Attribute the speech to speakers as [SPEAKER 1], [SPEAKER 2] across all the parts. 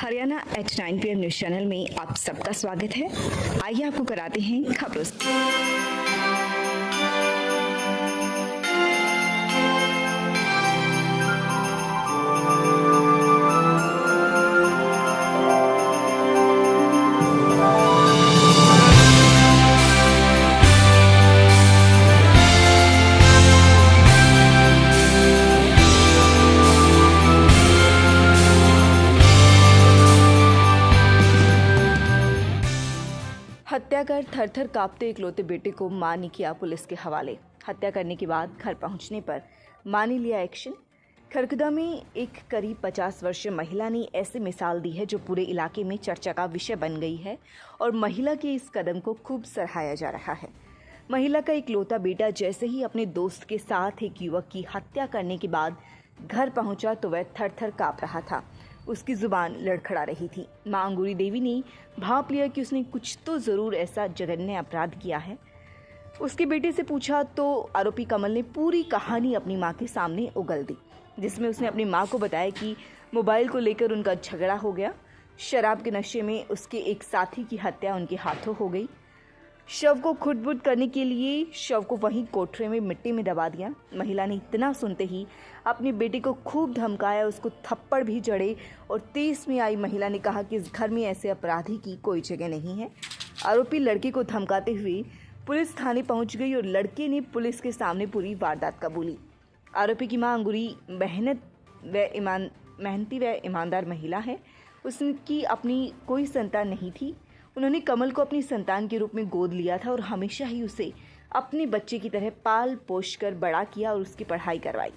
[SPEAKER 1] Haryana H 9 PM news channel में आप सबका स्वागत है। आइए आपको कराते हैं खबरों से। हत्या कर थर-थर कांपते इकलौते बेटे को मां ने किया पुलिस के हवाले। हत्या करने के बाद घर पहुंचने पर मां ने लिया एक्शन। खरखुदा में एक करीब 50 वर्षीय महिला ने ऐसी मिसाल दी है जो पूरे इलाके में चर्चा का विषय बन गई है और महिला के इस कदम को खूब सराहाया जा रहा है। महिला का इकलौता बेटा जैसे ही अपने दोस्त के साथ एक युवक की हत्या करने के बाद घर पहुंचा तो वह थर-थर कांप रहा था। उसकी जुबान लड़खड़ा रही थी। मां अंगूरी देवी ने भांप लिया कि उसने कुछ तो जरूर ऐसा जघन्य अपराध किया है। उसके बेटे से पूछा तो आरोपी कमल ने पूरी कहानी अपनी मां के सामने उगल दी, जिसमें उसने अपनी मां को बताया कि मोबाइल को लेकर उनका झगड़ा हो गया। शराब के नशे में उसके एक साथी की हत्या उनके हाथों हो गई। शव को खुद-बुद करने के लिए शव को वहीं कोठरे में मिट्टी में दबा दिया। महिला ने इतना सुनते ही अपने बेटे को खूब धमकाया, उसको थप्पड़ भी जड़े और तेज में आई महिला ने कहा कि इस घर में ऐसे अपराधी की कोई जगह नहीं है। आरोपी लड़के को धमकाते हुए पुलिस थाने पहुंच गई और लड़के ने पुलिस के सामने पूरी वारदात कबूली। आरोपी की मां अंगूरी मेहनती व ईमानदार महिला है। उसकी अपनी कोई संतान नहीं थी। उन्होंने कमल को अपनी संतान के रूप में गोद लिया था और हमेशा ही उसे अपने बच्चे की तरह पाल पोष कर बड़ा किया और उसकी पढ़ाई करवाई।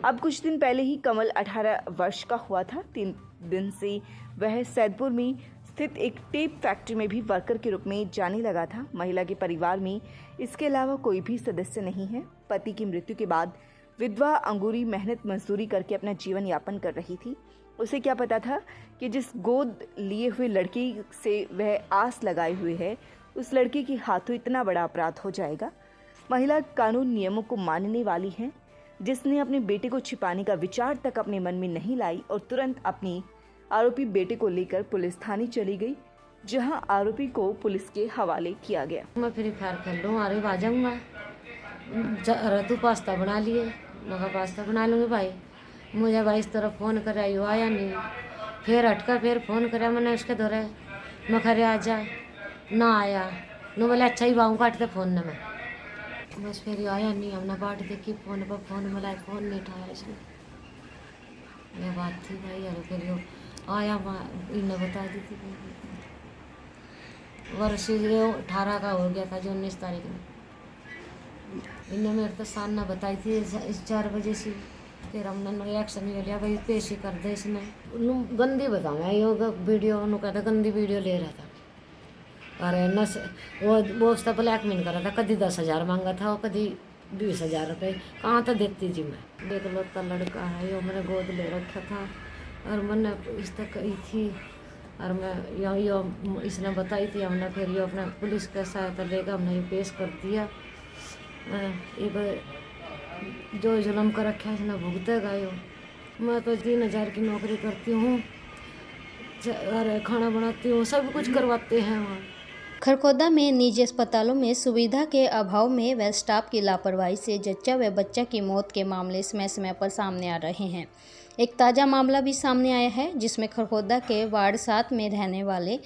[SPEAKER 1] अब कुछ दिन पहले ही कमल 18 वर्ष का हुआ था। 3 दिन से वह सैदपुर में स्थित एक टेप फैक्ट्री में भी वर्कर के रूप में जाने लगा था। महिला के परिवार में इसके अलावा कोई भी सदस्य नहीं है। पति की मृत्यु के बाद विधवा अंगूरी मेहनत मजदूरी करके अपना जीवन यापन कर रही थी। उसे क्या पता था कि जिस गोद लिए हुए लड़के से वह आस लगाए हुए है, उस लड़के के हाथों इतना बड़ा अपराध हो जाएगा। महिला कानून नियमों को मानने वाली है, जिसने अपने बेटे को छिपाने का विचार तक अपने मन में नहीं लाई और तुरंत अपनी आरोपी बेटे को लेकर पुलिस थाने चली गई, जहां आरोपी को पुलिस के हवाले किया गया।
[SPEAKER 2] मैं फ्री फायर खेल लूँ, अरे आ जाऊँगा। तू पास्ता बना लिए, मैं पास्ता बना लूँगी भाई। मुझे भाई इस तरफ फ़ोन कराया, यो आया नहीं। फिर हटकर फिर फ़ोन कराया मैंने उसके दौरे, मैं खरे आ जा ना आया। नो बोले अच्छा ही बाहू काटते फ़ोन ने मैं बस फिर आया नहीं। हमने बाट देखी फ़ोन पर, फ़ोन मिला, फ़ोन नहीं उठाया इसने। ये बात थी भाई। अरे फिर यो आया, इन्हें बता दी थी वर्ष ये 18 का हो गया था जो 19 तारीख में। इन्हें मेरे तो सामने बताई थी इस 4 बजे से। फिर हमने रिएक्शन ले लिया भाई पेशी कर दे इसने। गंदी बताऊँगा यो वीडियो, उन्होंने कहता गंदी वीडियो ले रहा था। अरे नस वो उसका ब्लैकमेल कर रहा था। कभी 10,000 मांगा था और कभी 20,000 रुपये। कहाँ तो देती जी मैं। देख लो तो लड़का है यो मैंने गोद ले रखा था और मैंने इस तक कही थी और मैं यो इसने बताई थी। हमने फिर यो अपना पुलिस का सहायता लेकर हमने ये पेश कर दिया। जो जुल्म कर रखा है इसने भुगतेगा यो। मैं तो 3,000 की नौकरी करती हूँ और खाना बनाती हूँ, सब कुछ करवाते हैं वहाँ।
[SPEAKER 3] खरखोदा में निजी अस्पतालों में सुविधा के अभाव में व स्टाफ की लापरवाही से जच्चा व बच्चा की मौत के मामले समय समय पर सामने आ रहे हैं। एक ताज़ा मामला भी सामने आया है, जिसमें खरखोदा के वार्ड 7 में रहने वाले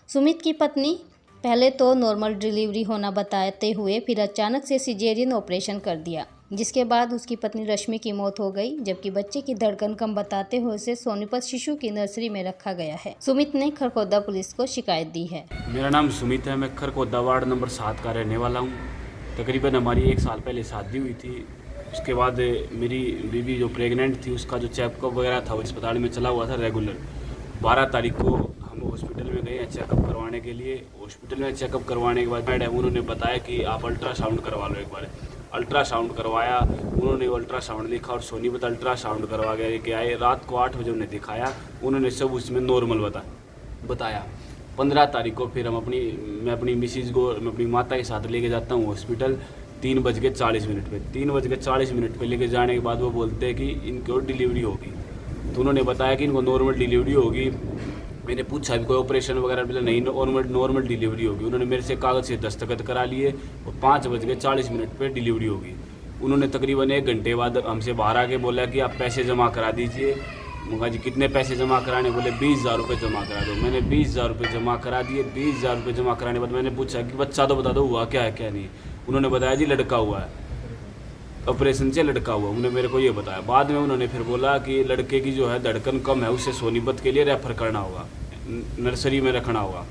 [SPEAKER 3] सुमित की पत्नी पहले तो नॉर्मल डिलीवरी होना बताते हुए फिर अचानक से सिजेरियन ऑपरेशन कर दिया, जिसके बाद उसकी पत्नी रश्मि की मौत हो गई, जबकि बच्चे की धड़कन कम बताते हुए उसे सोनीपत शिशु की नर्सरी में रखा गया है। सुमित ने खरखोदा पुलिस को शिकायत दी है।
[SPEAKER 4] मेरा नाम सुमित है, मैं खरखोदा वार्ड नंबर 7 का रहने वाला हूँ। तकरीबन हमारी 1 साल पहले शादी हुई थी। उसके बाद मेरी बीवी जो प्रेग्नेंट थी उसका जो चेकअप वगैरह था वो अस्पताल में चला हुआ था रेगुलर। 12 तारीख को हम हॉस्पिटल में गए चेकअप करवाने के लिए। हॉस्पिटल में चेकअप करवाने के बाद मैडम उन्होंने बताया कि आप अल्ट्रासाउंड करवा लो एक बार। अल्ट्रासाउंड करवाया, उन्होंने अल्ट्रासाउंड लिखा और सोनीपत अल्ट्रासाउंड करवा के आए। रात को 8 बजे उन्हें दिखाया, उन्होंने सब उसमें नॉर्मल बताया। 15 तारीख को फिर मैं अपनी मिसिज को मैं अपनी माता के साथ लेके जाता हूँ हॉस्पिटल 3:40 पे। 3:40 पे लेके जाने के बाद वो बोलते हैं कि इनको डिलीवरी होगी। तो उन्होंने बताया कि इनको नॉर्मल डिलीवरी होगी। मैंने पूछा भी कोई ऑपरेशन वगैरह, बोला नहीं, नॉर्मल डिलीवरी होगी। उन्होंने मेरे से कागज़ से दस्तखत करा लिए और 5:40 पे डिलीवरी होगी। उन्होंने तकरीबन 1 घंटे बाद हमसे बाहर आके बोला कि आप पैसे जमा करा दीजिए। मगा जी कितने पैसे जमा कराने? बोले 20,000 रुपये जमा करा दो। मैंने 20,000 रुपये जमा करा दिए। 20,000 रुपये जमा कराने के बाद मैंने पूछा कि बच्चा तो बता दो हुआ क्या है क्या नहीं। उन्होंने बताया जी लड़का हुआ है, ऑपरेशन से लड़का हुआ। उन्होंने मेरे को ये बताया। बाद में उन्होंने फिर बोला कि लड़के की जो है धड़कन कम है, उसे सोनीपत के लिए रेफ़र करना होगा, नर्सरी में रखना होगा।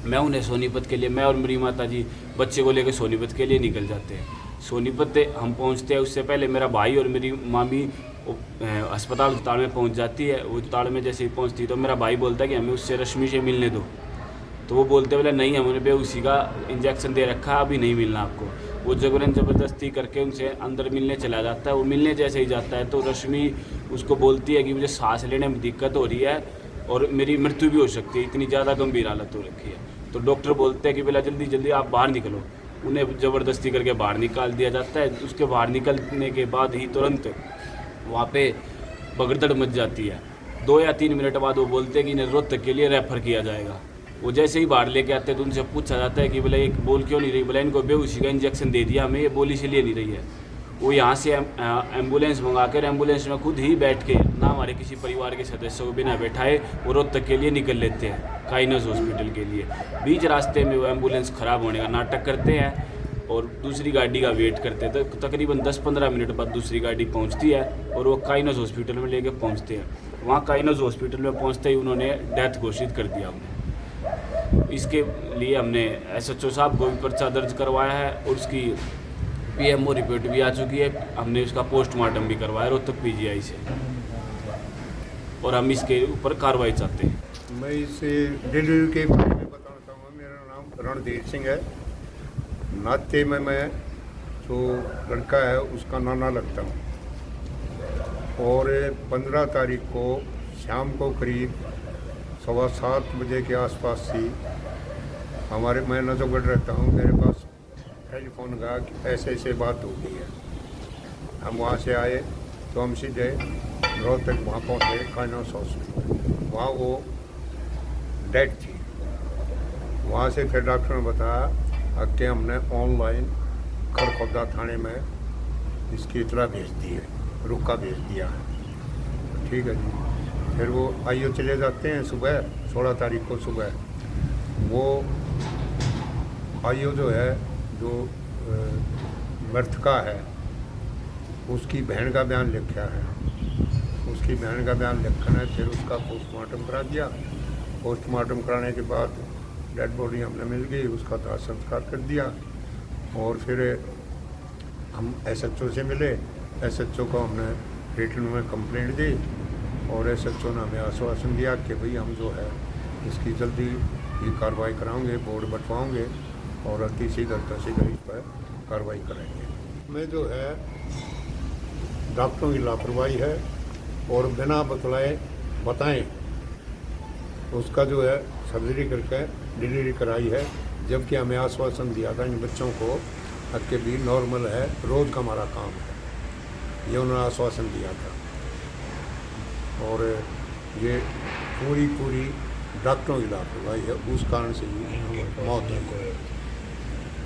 [SPEAKER 4] मैं उन्हें सोनीपत के लिए, मैं और मेरी माता जी बच्चे को लेकर सोनीपत के लिए निकल जाते हैं। सोनीपत हम पहुंचते हैं, उससे पहले मेरा भाई और मेरी मामी अस्पताल ताड़ में पहुंच जाती है। वो ताड़ में जैसे ही पहुंचती है तो मेरा भाई बोलता है कि हमें उससे रश्मि से मिलने दो। तो वो बोलते बोले नहीं, हमने बेहोशी का इंजेक्शन दे रखा है, अभी नहीं मिलना आपको। वो जबरन ज़बरदस्ती करके उनसे अंदर मिलने चला जाता है। वो मिलने जैसे ही जाता है तो रश्मि उसको बोलती है कि मुझे सांस लेने में दिक्कत हो रही है और मेरी मृत्यु भी हो सकती है, इतनी ज़्यादा गंभीर हालत हो रखी है। तो डॉक्टर बोलते हैं कि पहले जल्दी जल्दी आप बाहर निकलो। उन्हें ज़बरदस्ती करके बाहर निकाल दिया जाता है। उसके बाहर निकलने के बाद ही तुरंत वहाँ पे भगदड़ मच जाती है। 2 या 3 मिनट बाद वो बोलते हैं कि इन्हें रोहतक के लिए रेफ़र किया जाएगा। वो जैसे ही बाहर लेके आते हैं तो उनसे पूछा जाता है कि बोले एक बोल क्यों नहीं रही? बोले इनको बेहोशी का इंजेक्शन दे दिया, हमें ये बोल इसलिए नहीं रही है। वो यहाँ से एम्बुलेंस मंगा कर एम्बुलेंस में खुद ही बैठ के, ना हमारे किसी परिवार के सदस्यों को बिना बैठाए, वो रोहतक के लिए निकल लेते हैं काइनस हॉस्पिटल के लिए। बीच रास्ते में वो एम्बुलेंस ख़राब होने का नाटक करते हैं और दूसरी गाड़ी का वेट करते हैं। तो तकरीबन 10-15 मिनट बाद दूसरी गाड़ी पहुंचती है और वो काइनस हॉस्पिटल में लेके पहुंचते हैं। वहाँ काइनस हॉस्पिटल में पहुंचते ही उन्होंने डेथ घोषित कर दिया हमने। इसके लिए हमने SHO साहब को भी पर्चा दर्ज करवाया है और उसकी PMO रिपोर्ट भी आ चुकी है। हमने उसका पोस्टमार्टम भी करवाया रोहतक PGI से और हम इसके ऊपर कार्रवाई चाहते हैं।
[SPEAKER 5] मैं इसे डिलीवरी के बारे में बताना चाहूँगा। मेरा नाम रणधीर सिंह है। नाते में मैं जो लड़का है उसका नाना लगता हूँ। और 15 तारीख को शाम को करीब 7:15 बजे के आसपास थी। मैं नजफगढ़ रहता हूँ, मेरे पास टेलीफोन गया कि ऐसे ऐसे बात हो गई है। हम वहाँ से आए तो हम सीधे रोहतक वहाँ पहुँचे काइनस हॉस्पिटल। वहाँ वो डेड थी। वहाँ से फिर डॉक्टर ने बताया कि हमने ऑनलाइन खरखोदा थाने में इसकी इतला भेज दी है, रुका भेज दिया है। ठीक है जी। फिर वो आईओ चले जाते हैं सुबह 16 तारीख को सुबह। वो आईओ जो है, जो मृतका है, उसकी बहन का बयान लिखा है। उसकी बहन का बयान लिखना है। फिर उसका पोस्टमार्टम करा दिया। पोस्टमार्टम कराने के बाद डेड बॉडी हमें मिल गई, उसका दाह संस्कार कर दिया। और फिर हम SHO से मिले। SHO को हमने रिटन में कंप्लेंट दी और SHO ने हमें आश्वासन दिया कि भाई हम जो है इसकी जल्दी ही कार्रवाई कराएंगे, बोर्ड बंटवाएंगे और अति शीघ्र इस पर कार्रवाई करेंगे। में जो है डॉक्टरों की लापरवाही है और बिना बताएं उसका जो है सर्जरी करके डिलीवरी कराई है। जबकि हमें आश्वासन दिया था इन बच्चों को कि भी नॉर्मल है, रोज़ का हमारा काम है, ये उन्होंने आश्वासन दिया था। और ये पूरी डॉक्टरों की लापरवाही है, उस कारण से ही मौत है।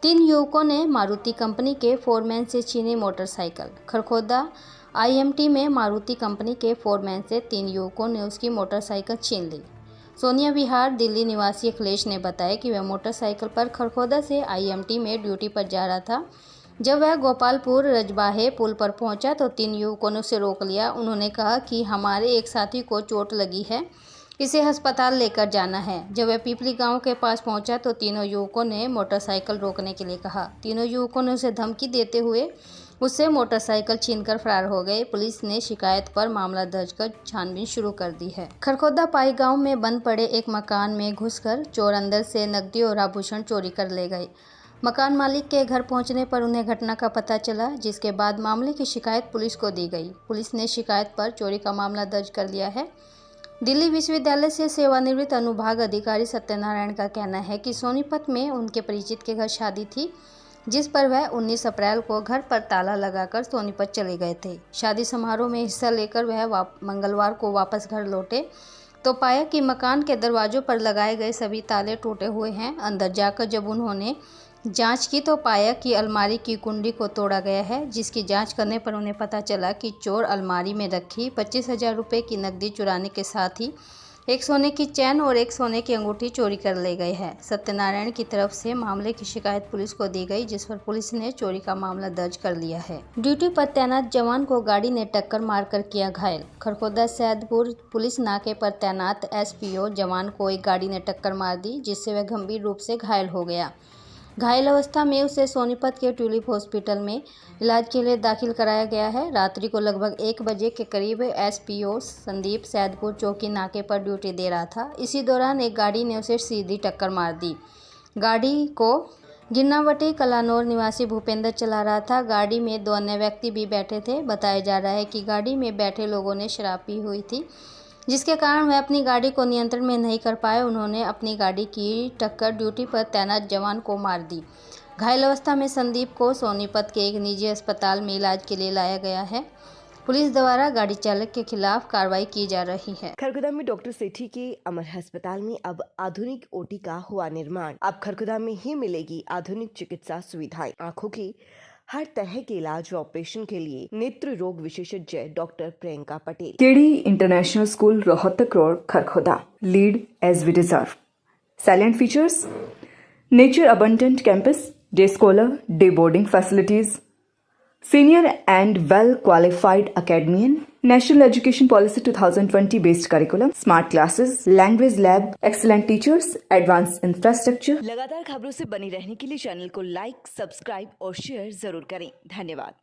[SPEAKER 3] 3 युवकों ने मारुति कंपनी के फोरमैन से छीनी मोटरसाइकिल। खरखोदा IMT में मारुति कंपनी के फोरमैन से 3 युवकों ने उसकी मोटरसाइकिल छीन ली। सोनिया विहार दिल्ली निवासी अखिलेश ने बताया कि वह मोटरसाइकिल पर खरखोदा से IMT में ड्यूटी पर जा रहा था। जब वह गोपालपुर रजबाहे पुल पर पहुंचा तो 3 युवकों ने उसे रोक लिया। उन्होंने कहा कि हमारे एक साथी को चोट लगी है, इसे अस्पताल लेकर जाना है। जब वह पीपली गांव के पास पहुंचा तो तीनों युवकों ने मोटरसाइकिल रोकने के लिए कहा। तीनों युवकों ने उसे धमकी देते हुए उससे मोटरसाइकिल छीनकर फरार हो गए। पुलिस ने शिकायत पर मामला दर्ज कर छानबीन शुरू कर दी है। खरखोदा पाई गांव में बंद पड़े एक मकान में घुसकर चोर अंदर से नकदी और आभूषण चोरी कर ले गए। मकान मालिक के घर पहुंचने पर उन्हें घटना का पता चला, जिसके बाद मामले की शिकायत पुलिस को दी गई। पुलिस ने शिकायत पर चोरी का मामला दर्ज कर लिया है। दिल्ली विश्वविद्यालय से सेवानिवृत्त अनुभाग अधिकारी सत्यनारायण का कहना है कि सोनीपत में उनके परिचित के घर शादी थी, जिस पर वह 19 अप्रैल को घर पर ताला लगाकर सोनीपत चले गए थे। शादी समारोह में हिस्सा लेकर वह मंगलवार को वापस घर लौटे। तो पाया कि मकान के दरवाज़ों पर लगाए गए सभी ताले टूटे हुए हैं। अंदर जाकर जब उन्होंने जांच की तो पाया कि अलमारी की कुंडी को तोड़ा गया है, जिसकी जांच करने पर उन्हें पता चला कि चोर अलमारी में रखी 25,000 रुपये की नकदी चुराने के साथ ही एक सोने की चैन और एक सोने की अंगूठी चोरी कर ले गए हैं। सत्यनारायण की तरफ से मामले की शिकायत पुलिस को दी गई, जिस पर पुलिस ने चोरी का मामला दर्ज कर लिया है। ड्यूटी पर तैनात जवान को गाड़ी ने टक्कर मारकर किया घायल। खरखोदा सैदपुर पुलिस नाके पर तैनात SPO जवान को एक गाड़ी ने टक्कर मार दी, जिससे वह गंभीर रूप से घायल हो गया। घायल अवस्था में उसे सोनीपत के ट्यूलिप हॉस्पिटल में इलाज के लिए दाखिल कराया गया है। रात्रि को लगभग 1 बजे के करीब SPO संदीप सैदपुर चौकी नाके पर ड्यूटी दे रहा था। इसी दौरान एक गाड़ी ने उसे सीधी टक्कर मार दी। गाड़ी को गिरनावटी कलानौर निवासी भूपेंद्र चला रहा था। गाड़ी में 2 अन्य व्यक्ति भी बैठे थे। बताया जा रहा है कि गाड़ी में बैठे लोगों ने शराब पी हुई थी, जिसके कारण वह अपनी गाड़ी को नियंत्रण में नहीं कर पाए। उन्होंने अपनी गाड़ी की टक्कर ड्यूटी पर तैनात जवान को मार दी। घायल अवस्था में संदीप को सोनीपत के एक निजी अस्पताल में इलाज के लिए लाया गया है। पुलिस द्वारा गाड़ी चालक के खिलाफ कार्रवाई की जा रही है।
[SPEAKER 1] खरखुदा में डॉक्टर सेठी के अमर अस्पताल में अब आधुनिक OT का हुआ निर्माण। अब खरखुदा में ही मिलेगी आधुनिक चिकित्सा सुविधाएं। आंखों की हर तरह के इलाज व ऑपरेशन के लिए नेत्र रोग विशेषज्ञ doctor Priyanka Patel. KD international school Rohtak road Kharkhoda. Lead as we deserve. Salient features: nature abundant campus, day scholar, day boarding facilities, senior and well qualified academician, National Education Policy 2020 based curriculum, smart classes, language lab, excellent teachers, advanced infrastructure। लगातार खबरों से बनी रहने के लिए channel को like, subscribe और share जरूर करें। धन्यवाद।